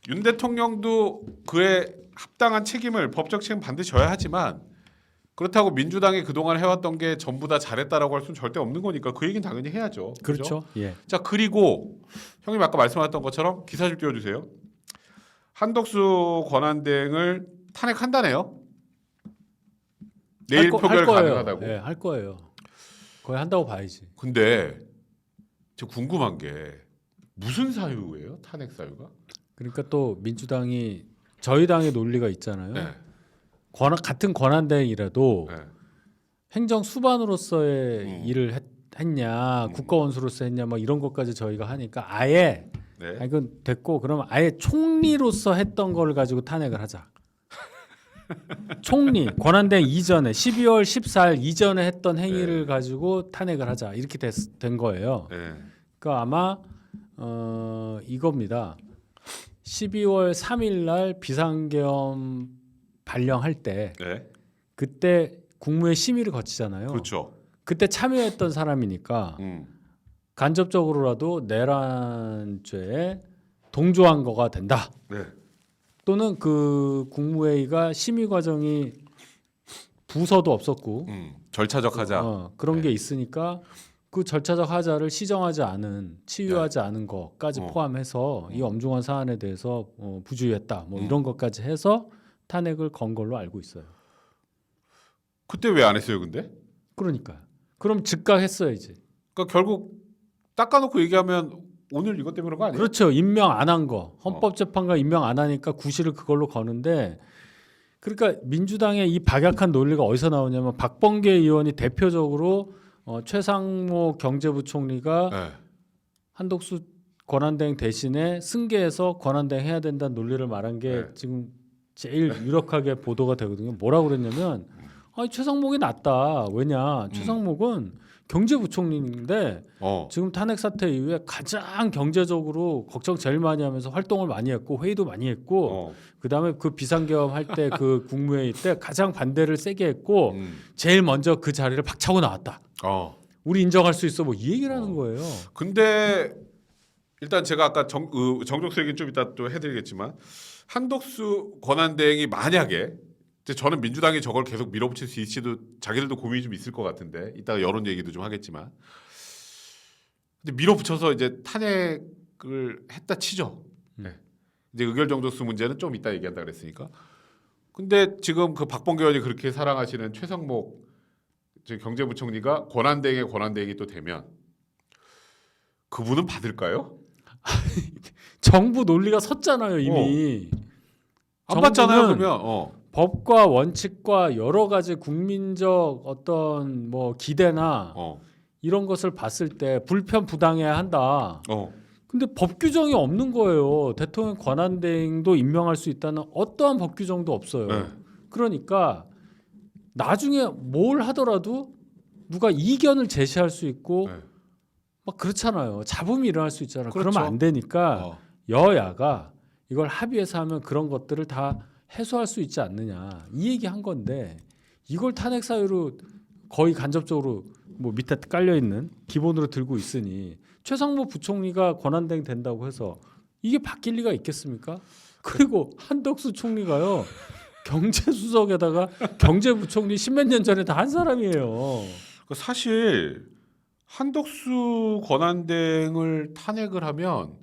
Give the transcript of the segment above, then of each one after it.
윤 대통령도 그에 합당한 책임을 법적 책임 반드시 져야 하지만 그렇다고 민주당이 그동안 해왔던 게 전부 다 잘했다라고 할 수는 절대 없는 거니까 그 얘기는 당연히 해야죠. 그죠? 그렇죠. 예. 자 그리고 형님 아까 말씀하셨던 것처럼 기사 좀 띄워주세요. 한덕수 권한대행을 탄핵한다네요. 내일 표결 할 거예요. 가능하다고. 예, 할 거예요. 거의 한다고 봐야지. 근데 저 궁금한 게 무슨 사유예요? 탄핵 사유가? 그러니까 또 민주당이 저희 당의 논리가 있잖아요. 네. 같은 권한대행이라도 네. 행정 수반으로서의 일을 했냐, 음. 국가원수로서 했냐, 뭐 이런 것까지 저희가 하니까 아예 네. 아, 이건 됐고 그러면 아예 총리로서 했던 걸 가지고 탄핵을 하자. 총리 권한대행 이전에 12월 14일 이전에 했던 행위를 네. 가지고 탄핵을 하자 이렇게 된 거예요. 네. 그러니까 아마 이겁니다. 12월 3일 날 비상계엄 발령할 때 네. 그때 국무회 심의를 거치잖아요. 그렇죠. 그때 참여했던 사람이니까 음. 간접적으로라도 내란죄에 동조한 거가 된다. 네. 또는 그 국무회의가 심의 과정이 부서도 없었고 절차적 하자. 그런 네. 게 있으니까 그 절차적 하자를 시정하지 않은 치유하지 않은 것까지 포함해서 이 엄중한 사안에 대해서 부주의했다. 뭐 이런 것까지 해서 탄핵을 건 걸로 알고 있어요. 그때 왜 안 했어요, 근데? 그러니까요. 그럼 즉각했어야지. 그러니까 결국 닦아놓고 얘기하면 오늘 이것 때문에 그런 거 아니에요? 그렇죠. 임명 안 한 거. 헌법재판관 임명 안 하니까 구실을 그걸로 거는데 그러니까 민주당의 이 박약한 논리가 어디서 나오냐면 박범계 의원이 대표적으로 최상목 경제부총리가 네. 한덕수 권한대행 대신에 승계해서 권한대행 해야 된다는 논리를 말한 게 네. 지금 제일 유력하게 보도가 되거든요. 뭐라고 그랬냐면 아니, 최상목이 낫다. 왜냐? 최상목은 경제부총리인데 지금 탄핵 사태 이후에 가장 경제적으로 걱정 제일 많이 하면서 활동을 많이 했고 회의도 많이 했고 그다음에 그 비상계엄 할 때 그 국무회의 때 가장 반대를 세게 했고 제일 먼저 그 자리를 박차고 나왔다. 우리 인정할 수 있어. 뭐 이 얘기를 하는 거예요. 근데 일단 제가 아까 정족수 얘기는 좀 이따 또 해드리겠지만 한덕수 권한대행이 만약에 이제 저는 민주당이 저걸 계속 밀어붙일 수 있을지도 자기들도 고민이 좀 있을 것 같은데 이따가 여론 얘기도 좀 하겠지만 근데 밀어붙여서 이제 탄핵을 했다 치죠. 네. 이제 의결 정족수 문제는 좀 이따 얘기한다 그랬으니까. 근데 지금 그 박범계 의원이 그렇게 사랑하시는 최상목 경제부총리가 권한대행의 권한대행이 또 되면 그분은 받을까요? 정부 논리가 섰잖아요 이미. 안 받잖아요 그러면. 법과 원칙과 여러 가지 국민적 어떤 뭐 기대나 이런 것을 봤을 때 불편 부당해야 한다. 근데 법 규정이 없는 거예요. 대통령 권한대행도 임명할 수 있다는 어떠한 법 규정도 없어요. 네. 그러니까 나중에 뭘 하더라도 누가 이견을 제시할 수 있고 네. 막 그렇잖아요. 잡음이 일어날 수 있잖아요. 그렇죠. 그러면 안 되니까 여야가 이걸 합의해서 하면 그런 것들을 다 해소할 수 있지 않느냐 이 얘기 한 건데 이걸 탄핵 사유로 거의 간접적으로 뭐 밑에 깔려 있는 기본으로 들고 있으니 최상목 부총리가 권한대행 된다고 해서 이게 바뀔 리가 있겠습니까? 그리고 한덕수 총리가요 경제수석에다가 경제부총리 십몇 년 전에 다 한 사람이에요. 사실 한덕수 권한대행을 탄핵을 하면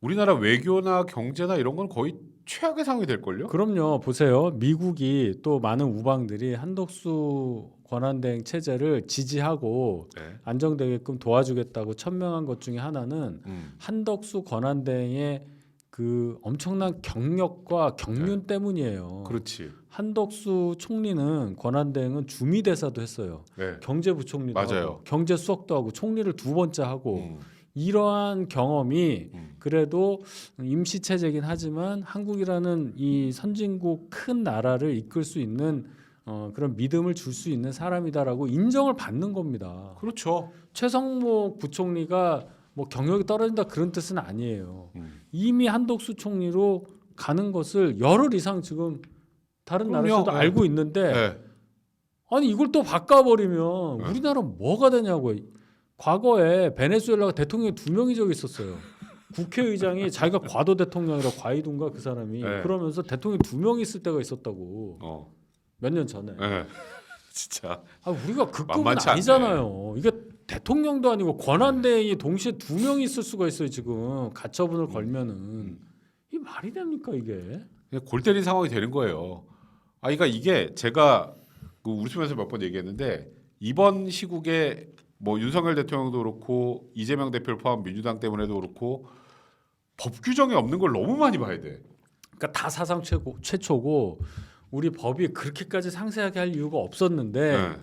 우리나라 외교나 경제나 이런 건 거의 최악의 상황이 될걸요? 그럼요. 보세요. 미국이 또 많은 우방들이 한덕수 권한대행 체제를 지지하고 안정되게끔 도와주겠다고 천명한 것 중에 하나는 한덕수 권한대행의 그 엄청난 경력과 경륜 때문이에요. 그렇지. 한덕수 총리는 권한대행은 주미대사도 했어요. 경제부총리도 맞아요. 하고 경제수석도 하고 총리를 두 번째 하고 이러한 경험이 그래도 임시체제긴 하지만 한국이라는 이 선진국 큰 나라를 이끌 수 있는 그런 믿음을 줄 수 있는 사람이다라고 인정을 받는 겁니다. 그렇죠. 최상목 부총리가 뭐 경력이 떨어진다 그런 뜻은 아니에요. 이미 한덕수 총리로 가는 것을 열흘 이상 지금 다른 나라에서도 알고 있는데 아니 이걸 또 바꿔버리면 우리나라 뭐가 되냐고요. 과거에 베네수엘라가 대통령이 2명이 저기 있었어요. 국회의장이 자기가 과도 대통령이라 과이든가 그 사람이 네. 그러면서 대통령 2명 있을 때가 있었다고 어. 몇 년 전에. 예. 진짜 아 우리가 그 급은 만만치 않네. 아니잖아요. 이게 대통령도 아니고 권한대행이 동시에 2명이 있을 수가 있어요 지금 가처분을 걸면은 이 말이 됩니까 이게? 그냥 골 때린 상황이 되는 거예요. 아, 그러니까 이게 제가 그 웃으면서 몇 번 얘기했는데 이번 시국에 뭐 윤석열 대통령도 그렇고 이재명 대표를 포함 민주당 때문에도 그렇고 법 규정이 없는 걸 너무 많이 봐야 돼. 그러니까 다 사상 최초고 우리 법이 그렇게까지 상세하게 할 이유가 없었는데 네.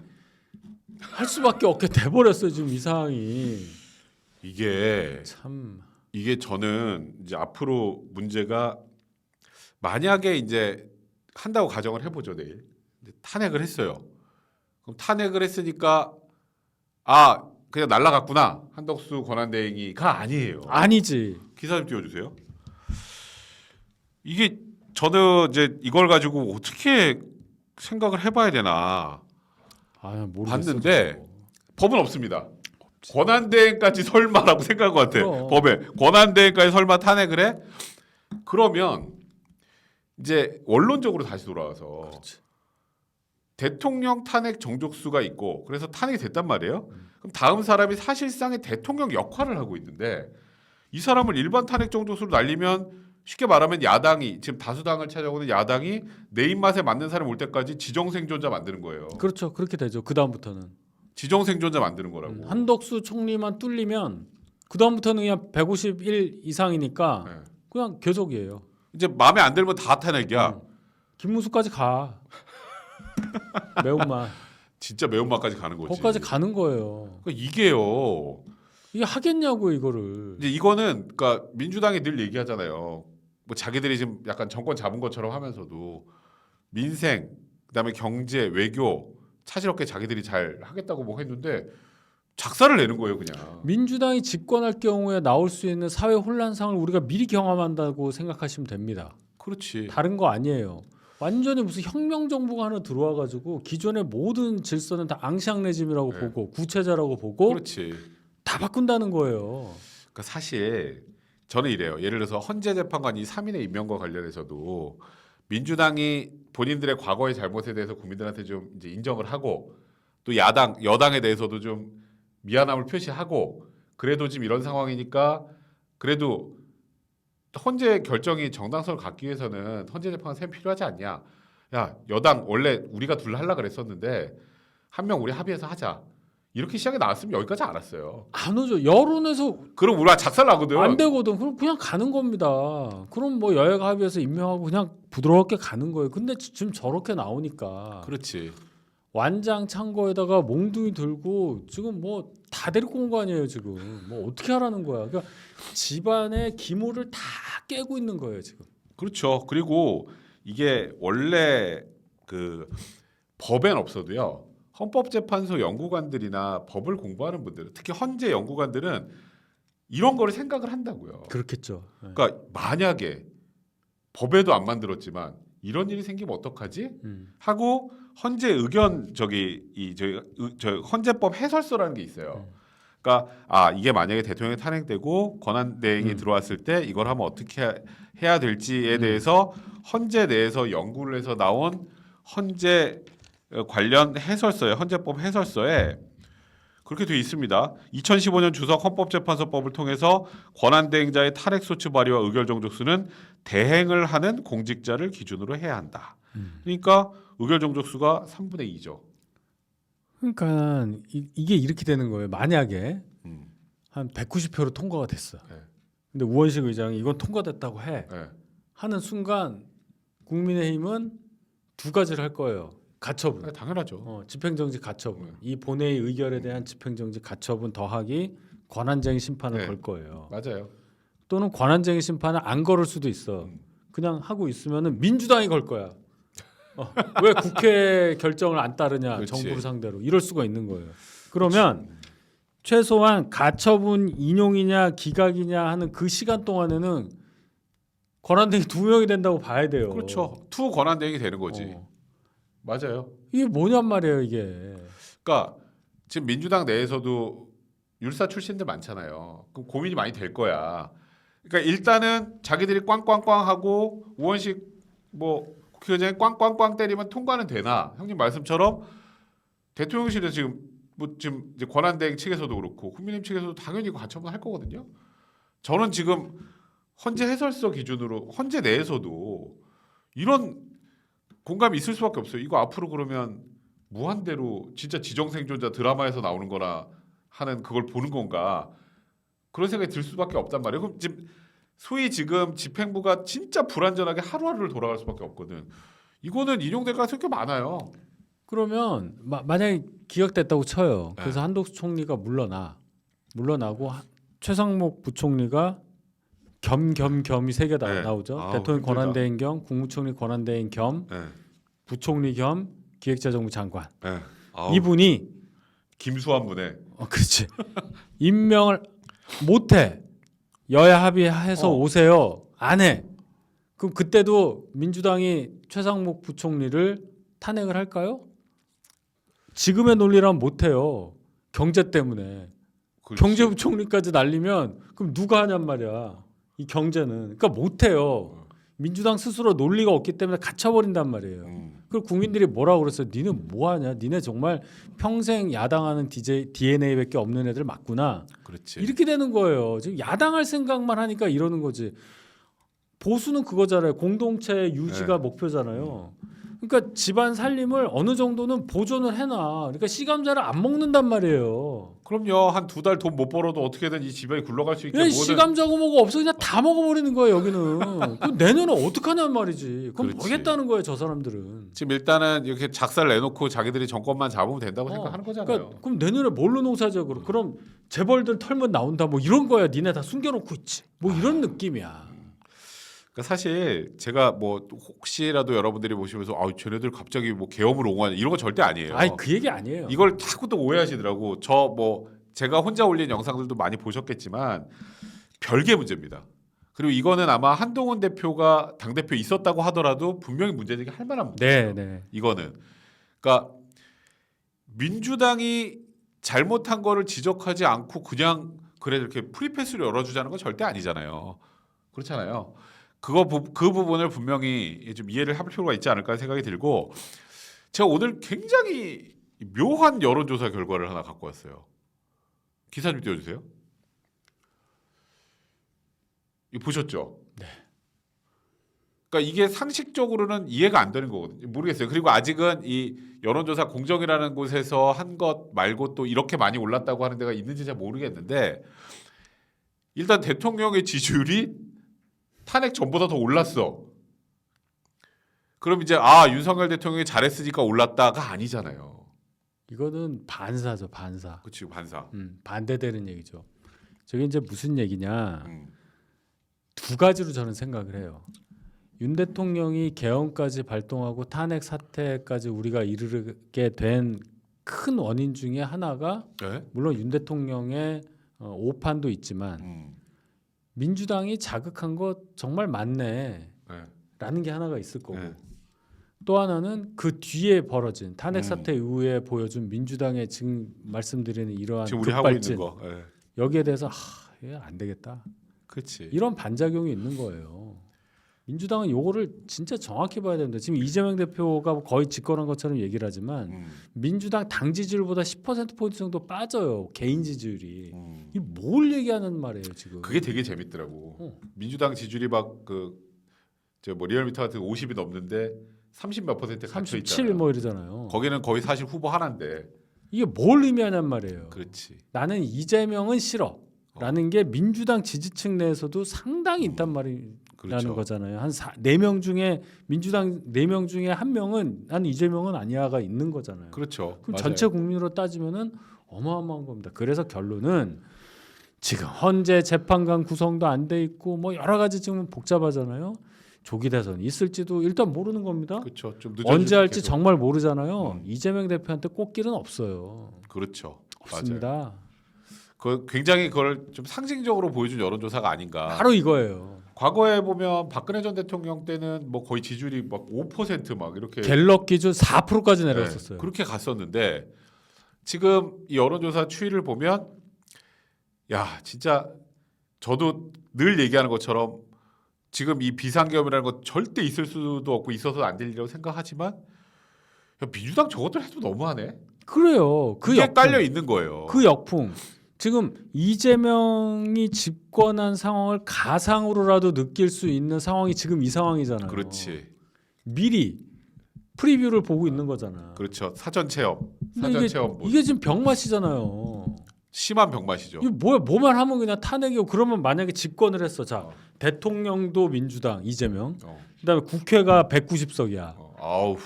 할 수밖에 없게 돼버렸어요 지금 이 상황이. 이게 참 저는 이제 앞으로 문제가 만약에 이제 한다고 가정을 해보죠 내일 이제 탄핵을 했어요. 그럼 탄핵을 했으니까 아 그냥 날라갔구나 한덕수 권한대행이가 아니에요. 아니지. 기사 좀 띄워주세요. 이게 저는 이제 이걸 가지고 어떻게 생각을 해봐야 되나 아 모르겠어. 봤는데 법은 없습니다. 권한대행까지 설마라고 생각한 것 같아. 그럼. 법에 권한대행까지 설마 탄핵을 해? 그러면 이제 원론적으로 다시 돌아와서 그렇지. 대통령 탄핵 정족수가 있고 그래서 탄핵이 됐단 말이에요. 그럼 다음 사람이 사실상의 대통령 역할을 하고 있는데 이 사람을 일반 탄핵 정족수로 날리면 쉽게 말하면 야당이 지금 다수당을 차지하고는 야당이 내 입맛에 맞는 사람 올 때까지 지정생존자 만드는 거예요. 그렇죠. 그렇게 되죠. 그 다음부터는 지정생존자 만드는 거라고. 한덕수 총리만 뚫리면 그 다음부터는 그냥 151 이상이니까 네. 그냥 계속이에요. 이제 마음에 안 들면 다 탄핵이야. 김문수까지 가. 매운맛. 진짜 매운맛까지 가는 거지. 거기까지 가는 거예요. 그러니까 이게요. 이게 하겠냐고 이거를. 이제 이거는 그러니까 민주당이 늘 얘기하잖아요. 뭐 자기들이 지금 약간 정권 잡은 것처럼 하면서도 민생, 그다음에 경제, 외교 차질없게 자기들이 잘 하겠다고 뭐 했는데 작사를 내는 거예요, 그냥. 민주당이 집권할 경우에 나올 수 있는 사회 혼란상을 우리가 미리 경험한다고 생각하시면 됩니다. 그렇지. 다른 거 아니에요. 완전히 무슨 혁명 정부가 하나 들어와 가지고 기존의 모든 질서는 다 앙시앙 레짐이라고 네. 보고 구체자라고 보고 그렇지. 다 바꾼다는 거예요. 그러니까 사실 저는 이래요. 예를 들어서 헌재 재판관 이 3인의 임명과 관련해서도 민주당이 본인들의 과거의 잘못에 대해서 국민들한테 좀 이제 인정을 하고 또 여당에 대해서도 좀 미안함을 표시하고 그래도 지금 이런 상황이니까 그래도 헌재 결정이 정당성을 갖기 위해서는 헌재 재판관 셈 필요하지 않냐? 야 여당 원래 우리가 둘 하려 그랬었는데 한 명 우리 합의해서 하자. 이렇게 시작이 나왔으면 여기까지 안 왔어요. 안 오죠. 여론에서 그럼 우리가 작살 나거든. 안 되거든. 그럼 그냥 가는 겁니다. 그럼 뭐 여야가 합의해서 임명하고 그냥 부드럽게 가는 거예요. 근데 지금 저렇게 나오니까 그렇지. 완장 창고에다가 몽둥이 들고 지금 뭐 다 데리고 온 거 아니에요 지금. 뭐 어떻게 하라는 거야. 그러니까 집안의 기물을 다 깨고 있는 거예요 지금. 그렇죠. 그리고 이게 원래 그 법엔 없어도요. 헌법재판소 연구관들이나 법을 공부하는 분들, 특히 헌재 연구관들은 이런 거를 생각을 한다고요. 그렇겠죠. 네. 그러니까 만약에 법에도 안 만들었지만 이런 일이 생기면 어떡하지? 하고 헌재 의견 저희 헌재법 해설서라는 게 있어요. 그러니까 아 이게 만약에 대통령이 탄핵되고 권한대행이 들어왔을 때 이걸 하면 어떻게 해야 될지에 대해서 헌재 내에서 연구를 해서 나온 헌재 관련 해설서에 헌재법 해설서에 그렇게 돼 있습니다. 2015년 주석 헌법재판소법을 통해서 권한대행자의 탄핵 소추 발의와 의결 정족수는 대행을 하는 공직자를 기준으로 해야 한다. 그러니까 의결 정족수가 3분의 2죠. 그러니까 이게 이렇게 되는 거예요. 만약에 음. 한 190표로 통과가 됐어. 네. 근데 우원식 의장이 이건 통과됐다고 해. 네. 하는 순간 국민의힘은 두 가지를 할 거예요. 가처분. 네, 당연하죠. 집행정지 가처분. 이 본회의 의결에 대한 집행정지 가처분 더하기 권한쟁의 심판을 네. 걸 거예요. 맞아요. 또는 권한쟁의 심판을 안 걸을 수도 있어. 그냥 하고 있으면은 민주당이 걸 거야. 왜 국회 결정을 안 따르냐 그렇지. 정부를 상대로 이럴 수가 있는 거예요. 그러면 최소한 가처분 인용이냐 기각이냐 하는 그 시간 동안에는 권한대행이 2명이 된다고 봐야 돼요. 그렇죠. 투 권한대행이 되는 거지. 어. 맞아요. 이게 뭐냔 말이에요 이게. 그러니까 지금 민주당 내에서도 율사 출신들 많잖아요. 그럼 고민이 많이 될 거야. 그러니까 일단은 자기들이 꽝꽝꽝하고 우원식 뭐 국회의장이 꽝꽝꽝 때리면 통과는 되나? 형님 말씀처럼 대통령실에서 지금 뭐 지금 이제 권한대행 측에서도 그렇고 국민의힘 측에서도 당연히 이거 가처분 할 거거든요. 저는 지금 헌재 해설서 기준으로 헌재 내에서도 이런 공감이 있을 수밖에 없어요. 이거 앞으로 그러면 무한대로 진짜 지정생존자 드라마에서 나오는 거나 하는 그걸 보는 건가 그런 생각이 들 수밖에 없단 말이에요. 그럼 지금 소위 지금 집행부가 진짜 불안전하게 하루하루를 돌아갈 수밖에 없거든. 이거는 인용될 가능성이 꽤 많아요. 그러면 만약에 기각됐다고 쳐요. 네. 그래서 한덕수 총리가 물러나고 최상목 부총리가 겸이 세 개 네. 나오죠. 아우, 대통령 힘들다. 권한대행 겸 국무총리 권한대행 겸 네. 부총리 겸 기획재정부 장관. 네. 아우, 이분이 김수환 분의 그렇지. 임명을 못해. 여야 합의해서 오세요. 안 해. 그럼 그때도 민주당이 최상목 부총리를 탄핵을 할까요? 지금의 논리라면 못해요. 경제 때문에. 그렇지. 경제부총리까지 날리면 그럼 누가 하냔 말이야. 이 경제는. 그러니까 못해요. 민주당 스스로 논리가 없기 때문에 갇혀버린단 말이에요. 그리고 국민들이 뭐라고 그랬어요? 니는 뭐하냐? 니네 정말 평생 야당하는 DNA밖에 없는 애들 맞구나. 그렇지. 이렇게 되는 거예요. 지금 야당할 생각만 하니까 이러는 거지. 보수는 그거잖아요. 공동체 유지가 네. 목표잖아요. 그러니까 집안 살림을 어느 정도는 보존을 해놔. 그러니까 시감자를 안 먹는단 말이에요. 그럼요. 한 두 달 돈 못 벌어도 어떻게든 이 집안이 굴러갈 수 있게 그냥 뭐든 시감자고 뭐가 없어 그냥 다 먹어버리는 거예요. 여기는. 그럼 내년에 어떡하냐는 말이지. 그럼 그렇지. 모르겠다는 거예요. 저 사람들은. 지금 일단은 이렇게 작살 내놓고 자기들이 정권만 잡으면 된다고 생각하는 거잖아요. 그러니까 그럼 내년에 뭘로 농사지어 그럼 재벌들 털면 나온다 뭐 이런 거야. 니네 다 숨겨놓고 있지. 뭐 이런 느낌이야. 그러니까 사실 제가 뭐 혹시라도 여러분들이 보시면서 쟤네들 갑자기 뭐 계엄을 옹호하냐 이런 거 절대 아니에요. 아니 그 얘기 아니에요. 이걸 자꾸 또 오해하시더라고. 저 뭐 제가 혼자 올린 영상들도 많이 보셨겠지만 별개 문제입니다. 그리고 이거는 아마 한동훈 대표가 당 대표 있었다고 하더라도 분명히 문제제기 할 만한 문제예요. 네. 이거는 그러니까 민주당이 잘못한 거를 지적하지 않고 그냥 그래 이렇게 프리패스를 열어주자는 건 절대 아니잖아요. 그렇잖아요. 그 부분을 분명히 좀 이해를 할 필요가 있지 않을까 생각이 들고 제가 오늘 굉장히 묘한 여론조사 결과를 하나 갖고 왔어요. 기사 좀 띄워주세요. 이거 보셨죠? 네. 그러니까 이게 상식적으로는 이해가 안 되는 거거든요. 모르겠어요. 그리고 아직은 이 여론조사 공정이라는 곳에서 한 것 말고 또 이렇게 많이 올랐다고 하는 데가 있는지 잘 모르겠는데 일단 대통령의 지지율이 탄핵 전보다 더 올랐어. 그럼 이제 윤석열 대통령이 잘했으니까 올랐다가 아니잖아요. 이거는 반사죠. 반사. 그치 반사. 반대되는 얘기죠. 저게 이제 무슨 얘기냐. 음. 두 가지로 저는 생각을 해요. 윤 대통령이 계엄까지 발동하고 탄핵 사태까지 우리가 이르게 된 큰 원인 중에 하나가 네? 물론 윤 대통령의 오판도 있지만 민주당이 자극한 거 정말 맞네 라는 게 하나가 있을 거고 네. 또 하나는 그 뒤에 벌어진 탄핵 사태 이후에 보여준 민주당의 지금 말씀드리는 이러한 지금 우리 하고 있는 급발진 거. 네. 여기에 대해서 안 되겠다 그렇지. 이런 반작용이 있는 거예요. 민주당은 요거를 진짜 정확히 봐야 됩니다. 지금 이재명 대표가 거의 집권한 것처럼 얘기를 하지만 민주당 당 지지율보다 10%포인트 정도 빠져요. 개인 지지율이. 이 뭘 얘기하는 말이에요 지금. 그게 되게 재밌더라고. 민주당 지지율이 막 뭐 리얼미터 같은 50이 넘는데 30 몇 퍼센트 갇혀 37 있잖아요. 뭐 이러잖아요. 거기는 거의 사실 후보 하나인데. 이게 뭘 의미하냔 말이에요. 그렇지. 나는 이재명은 싫어. 라는 게 민주당 지지층 내에서도 상당히 있단 말이라는 그렇죠. 거잖아요. 한 4명 중에 민주당 4명 중에 한 명은 난 이재명은 아니야가 있는 거잖아요. 그렇죠. 그럼 맞아요. 전체 국민으로 따지면은 어마어마한 겁니다. 그래서 결론은 지금 헌재 재판관 구성도 안 돼 있고 뭐 여러 가지 지금 복잡하잖아요. 조기 대선 있을지도 일단 모르는 겁니다. 그렇죠. 좀 언제 할지 계속. 정말 모르잖아요. 이재명 대표한테 꽃길은 없어요. 그렇죠. 없습니다. 맞아요. 굉장히 그걸 좀 상징적으로 보여준 여론조사가 아닌가. 바로 이거예요. 과거에 보면 박근혜 전 대통령 때는 뭐 거의 지지율이 막 5%막 이렇게 갤럽 기준 4%까지 내려갔었어요. 그렇게 갔었는데 지금 이 여론조사 추이를 보면 야 진짜 저도 늘 얘기하는 것처럼 지금 이 비상계엄이라는 건 절대 있을 수도 없고 있어서 안 될 일이라고 생각하지만 야, 민주당 저것들 해도 너무하네. 그래요. 그 그게 역풍, 깔려 있는 거예요. 그 역풍. 지금 이재명이 집권한 상황을 가상으로라도 느낄 수 있는 상황이 지금 이 상황이잖아요. 그렇지. 미리 프리뷰를 보고 있는 거잖아. 그렇죠. 사전 체험. 근데 사전 체험. 이게 지금 병맛이잖아요. 심한 병맛이죠. 이게 뭐만 하면 그냥 탄핵이고 그러면 만약에 집권을 했어. 자, 대통령도 민주당 이재명. 그다음에 국회가 190석이야. 아우.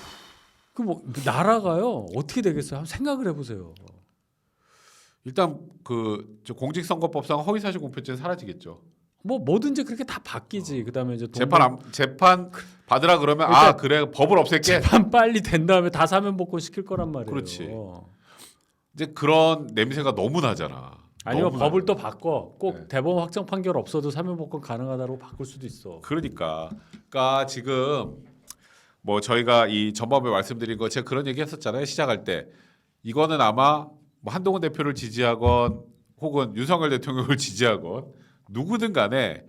그 뭐 나라가요 어떻게 되겠어요? 한번 생각을 해보세요. 일단 저 공직선거법상 허위사실 공표죄는 사라지겠죠. 뭐 뭐든지 그렇게 다 바뀌지. 그다음에 이제 재판 받으라 그러면 일단 아 그래 법을 없앨게. 재판 빨리 된 다음에 다 사면 복권 시킬 거란 말이에요. 그렇지. 이제 그런 냄새가 너무 나잖아. 아니면 너무 법을 나요. 또 바꿔. 꼭 네. 대법원 확정 판결 없어도 사면 복권 가능하다고 바꿀 수도 있어. 그러니까 지금 뭐 저희가 이 전반부에 말씀드린 거 제가 그런 얘기 했었잖아요. 시작할 때 이거는 아마 뭐 한동훈 대표를 지지하건 혹은 윤석열 대통령을 지지하건 누구든 간에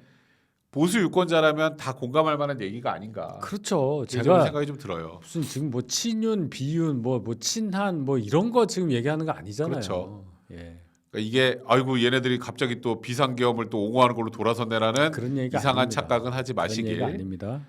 보수 유권자라면 다 공감할 만한 얘기가 아닌가. 그렇죠. 제가 제가 생각이 좀 들어요. 무슨 지금 뭐 친윤, 비윤, 뭐 친한 뭐 이런 거 지금 얘기하는 거 아니잖아요. 그렇죠. 예. 그러니까 이게 아이고 얘네들이 갑자기 또 비상계엄을 또 옹호하는 걸로 돌아섰네라는 그런 얘기가 이상한 아닙니다. 착각은 하지 그런 마시길. 얘기가 아닙니다.